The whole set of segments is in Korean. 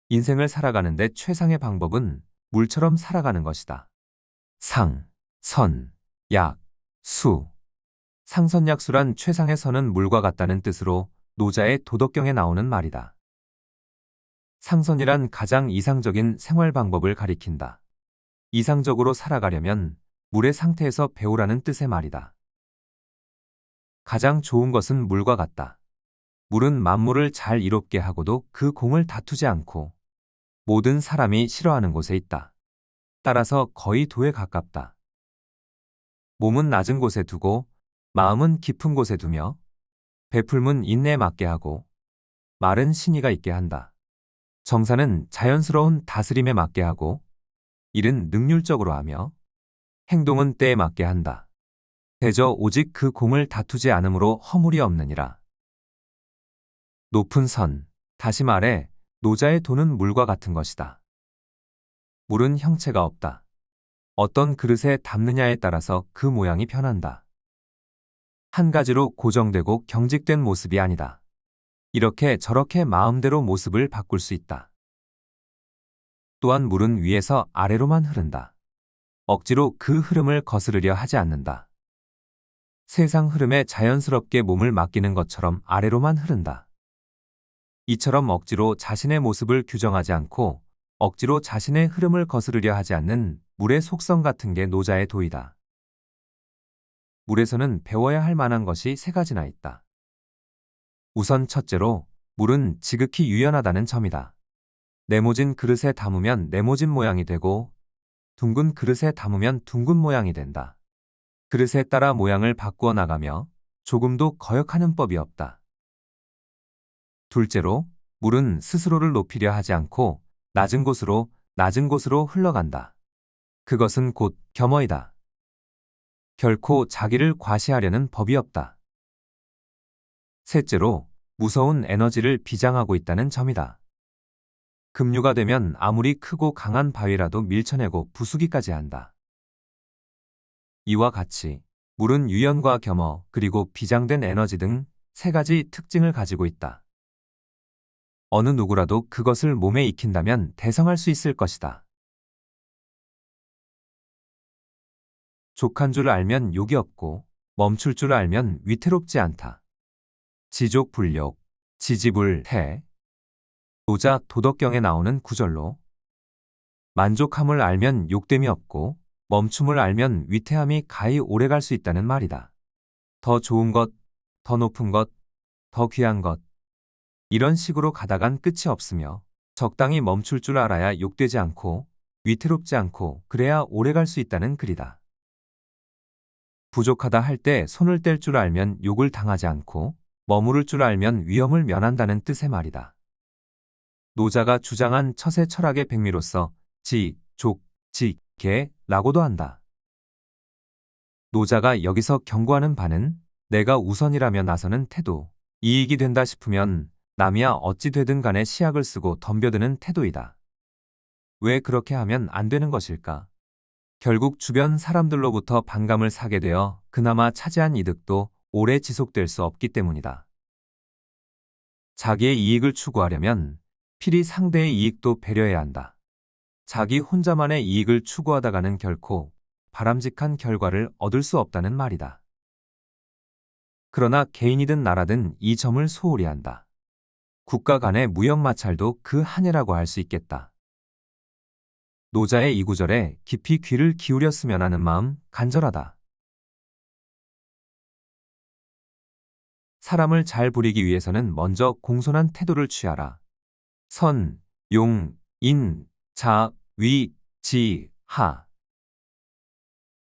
인생을 살아가는데 최상의 방법은 물처럼 살아가는 것이다. 상, 선, 약, 수. 상선약수란 최상의 선은 물과 같다는 뜻으로 노자의 도덕경에 나오는 말이다. 상선이란 가장 이상적인 생활 방법을 가리킨다. 이상적으로 살아가려면 물의 상태에서 배우라는 뜻의 말이다. 가장 좋은 것은 물과 같다. 물은 만물을 잘 이롭게 하고도 그 공을 다투지 않고 모든 사람이 싫어하는 곳에 있다. 따라서 거의 도에 가깝다. 몸은 낮은 곳에 두고 마음은 깊은 곳에 두며 베풀문 인내에 맞게 하고 말은 신의가 있게 한다. 정사는 자연스러운 다스림에 맞게 하고 일은 능률적으로 하며 행동은 때에 맞게 한다. 대저 오직 그 공을 다투지 않으므로 허물이 없느니라. 높은 선, 다시 말해 노자의 도는 물과 같은 것이다. 물은 형체가 없다. 어떤 그릇에 담느냐에 따라서 그 모양이 변한다. 한 가지로 고정되고 경직된 모습이 아니다. 이렇게 저렇게 마음대로 모습을 바꿀 수 있다. 또한 물은 위에서 아래로만 흐른다. 억지로 그 흐름을 거스르려 하지 않는다. 세상 흐름에 자연스럽게 몸을 맡기는 것처럼 아래로만 흐른다. 이처럼 억지로 자신의 모습을 규정하지 않고 억지로 자신의 흐름을 거스르려 하지 않는 물의 속성 같은 게 노자의 도이다. 물에서는 배워야 할 만한 것이 세 가지나 있다. 우선 첫째로 물은 지극히 유연하다는 점이다. 네모진 그릇에 담으면 네모진 모양이 되고 둥근 그릇에 담으면 둥근 모양이 된다. 그릇에 따라 모양을 바꾸어 나가며 조금도 거역하는 법이 없다. 둘째로 물은 스스로를 높이려 하지 않고 낮은 곳으로 흘러간다. 그것은 곧 겸허이다. 결코 자기를 과시하려는 법이 없다. 셋째로 무서운 에너지를 비장하고 있다는 점이다. 급류가 되면 아무리 크고 강한 바위라도 밀쳐내고 부수기까지 한다. 이와 같이 물은 유연과 겸허 그리고 비장된 에너지 등 세 가지 특징을 가지고 있다. 어느 누구라도 그것을 몸에 익힌다면 대성할 수 있을 것이다. 족한 줄 알면 욕이 없고 멈출 줄 알면 위태롭지 않다. 지족불욕, 지지불태. 노자 도덕경에 나오는 구절로 만족함을 알면 욕됨이 없고 멈춤을 알면 위태함이 가히 오래갈 수 있다는 말이다. 더 좋은 것, 더 높은 것, 더 귀한 것. 이런 식으로 가다간 끝이 없으며 적당히 멈출 줄 알아야 욕되지 않고 위태롭지 않고 그래야 오래갈 수 있다는 글이다. 부족하다 할 때 손을 뗄 줄 알면 욕을 당하지 않고 머무를 줄 알면 위험을 면한다는 뜻의 말이다. 노자가 주장한 처세 철학의 백미로서 지, 족, 지, 개라고도 한다. 노자가 여기서 경고하는 바는 내가 우선이라며 나서는 태도, 이익이 된다 싶으면 남이야 어찌 되든 간에 시약을 쓰고 덤벼드는 태도이다. 왜 그렇게 하면 안 되는 것일까? 결국 주변 사람들로부터 반감을 사게 되어 그나마 차지한 이득도 오래 지속될 수 없기 때문이다. 자기의 이익을 추구하려면 필히 상대의 이익도 배려해야 한다. 자기 혼자만의 이익을 추구하다가는 결코 바람직한 결과를 얻을 수 없다는 말이다. 그러나 개인이든 나라든 이 점을 소홀히 한다. 국가 간의 무역 마찰도 그 한해라고 할 수 있겠다. 노자의 이 구절에 깊이 귀를 기울였으면 하는 마음 간절하다. 사람을 잘 부리기 위해서는 먼저 공손한 태도를 취하라. 선, 용, 인, 자, 위, 지, 하.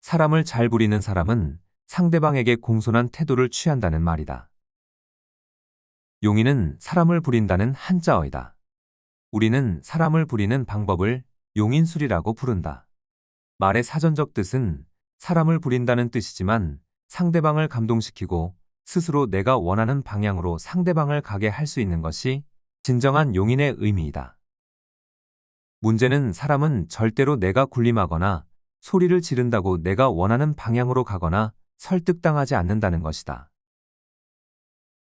사람을 잘 부리는 사람은 상대방에게 공손한 태도를 취한다는 말이다. 용인은 사람을 부린다는 한자어이다. 우리는 사람을 부리는 방법을 용인술이라고 부른다. 말의 사전적 뜻은 사람을 부린다는 뜻이지만 상대방을 감동시키고 스스로 내가 원하는 방향으로 상대방을 가게 할 수 있는 것이 진정한 용인의 의미이다. 문제는 사람은 절대로 내가 군림하거나 소리를 지른다고 내가 원하는 방향으로 가거나 설득당하지 않는다는 것이다.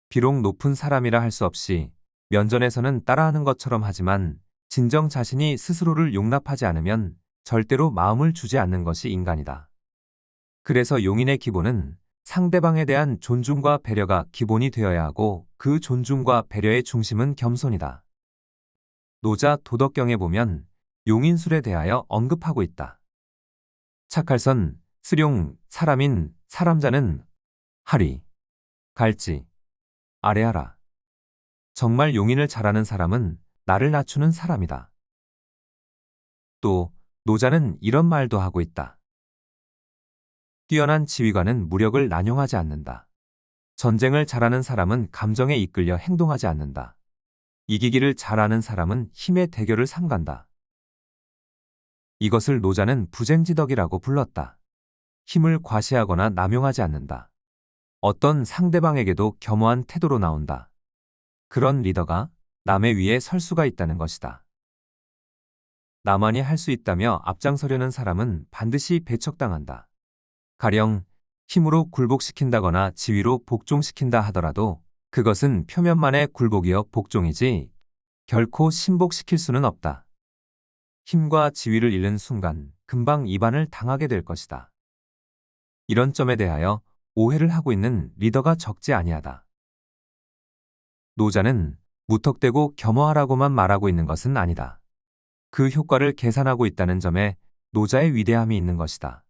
비록 높은 사람이라 할 수 없이 면전에서는 따라하는 것처럼 하지만 진정 자신이 스스로를 용납하지 않으면 절대로 마음을 주지 않는 것이 인간이다. 그래서 용인의 기본은 상대방에 대한 존중과 배려가 기본이 되어야 하고 그 존중과 배려의 중심은 겸손이다. 노자 도덕경에 보면 용인술에 대하여 언급하고 있다. 착할선, 스룡, 사람인, 사람자는 하리, 갈지, 아래하라. 정말 용인을 잘하는 사람은 나를 낮추는 사람이다. 또 노자는 이런 말도 하고 있다. 뛰어난 지휘관은 무력을 난용하지 않는다. 전쟁을 잘하는 사람은 감정에 이끌려 행동하지 않는다. 이기기를 잘하는 사람은 힘의 대결을 삼간다. 이것을 노자는 부쟁지덕이라고 불렀다. 힘을 과시하거나 남용하지 않는다. 어떤 상대방에게도 겸허한 태도로 나온다. 그런 리더가 남의 위에 설 수가 있다는 것이다. 나만이 할 수 있다며 앞장서려는 사람은 반드시 배척당한다. 가령 힘으로 굴복시킨다거나 지위로 복종시킨다 하더라도 그것은 표면만의 굴복이여 복종이지 결코 신복시킬 수는 없다. 힘과 지위를 잃는 순간 금방 이반을 당하게 될 것이다. 이런 점에 대하여 오해를 하고 있는 리더가 적지 아니하다. 노자는 무턱대고 겸허하라고만 말하고 있는 것은 아니다. 그 효과를 계산하고 있다는 점에 노자의 위대함이 있는 것이다.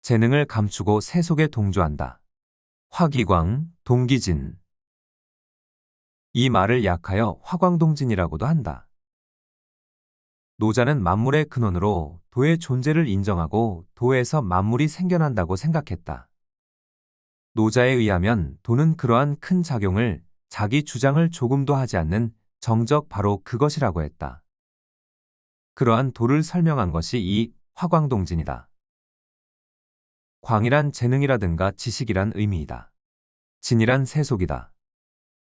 재능을 감추고 세속에 동조한다. 화기광, 동기진. 이 말을 약하여 화광동진이라고도 한다. 노자는 만물의 근원으로 도의 존재를 인정하고 도에서 만물이 생겨난다고 생각했다. 노자에 의하면 도는 그러한 큰 작용을 자기 주장을 조금도 하지 않는 정적 바로 그것이라고 했다. 그러한 도를 설명한 것이 이 화광동진이다. 광이란 재능이라든가 지식이란 의미이다. 진이란 세속이다.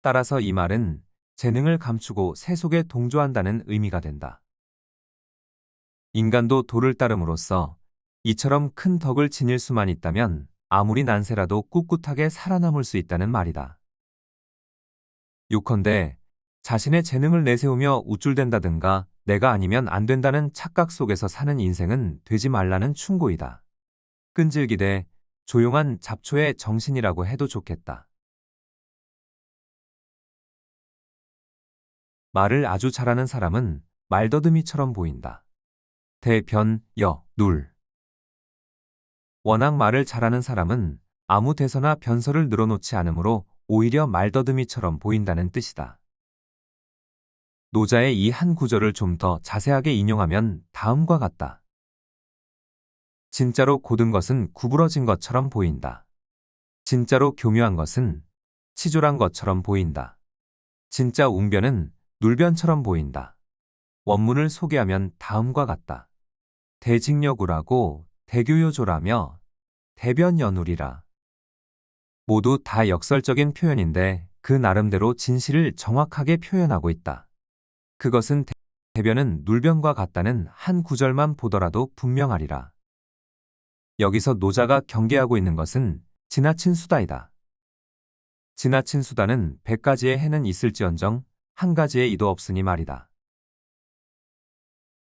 따라서 이 말은 재능을 감추고 세속에 동조한다는 의미가 된다. 인간도 도를 따름으로써 이처럼 큰 덕을 지닐 수만 있다면 아무리 난세라도 꿋꿋하게 살아남을 수 있다는 말이다. 요컨대 자신의 재능을 내세우며 우쭐댄다든가 내가 아니면 안 된다는 착각 속에서 사는 인생은 되지 말라는 충고이다. 끈질기되 조용한 잡초의 정신이라고 해도 좋겠다. 말을 아주 잘하는 사람은 말더듬이처럼 보인다. 대변, 여, 눌. 워낙 말을 잘하는 사람은 아무 대서나 변서를 늘어놓지 않으므로 오히려 말더듬이처럼 보인다는 뜻이다. 노자의 이 한 구절을 좀 더 자세하게 인용하면 다음과 같다. 진짜로 고든 것은 구부러진 것처럼 보인다. 진짜로 교묘한 것은 치졸한 것처럼 보인다. 진짜 웅변은 눌변처럼 보인다. 원문을 소개하면 다음과 같다. 대직려구라고 대교요조라며 대변연울이라. 모두 다 역설적인 표현인데 그 나름대로 진실을 정확하게 표현하고 있다. 그것은 대변은 눌변과 같다는 한 구절만 보더라도 분명하리라. 여기서 노자가 경계하고 있는 것은 지나친 수다이다. 지나친 수다는 100가지의 해는 있을지언정 한 가지의 이도 없으니 말이다.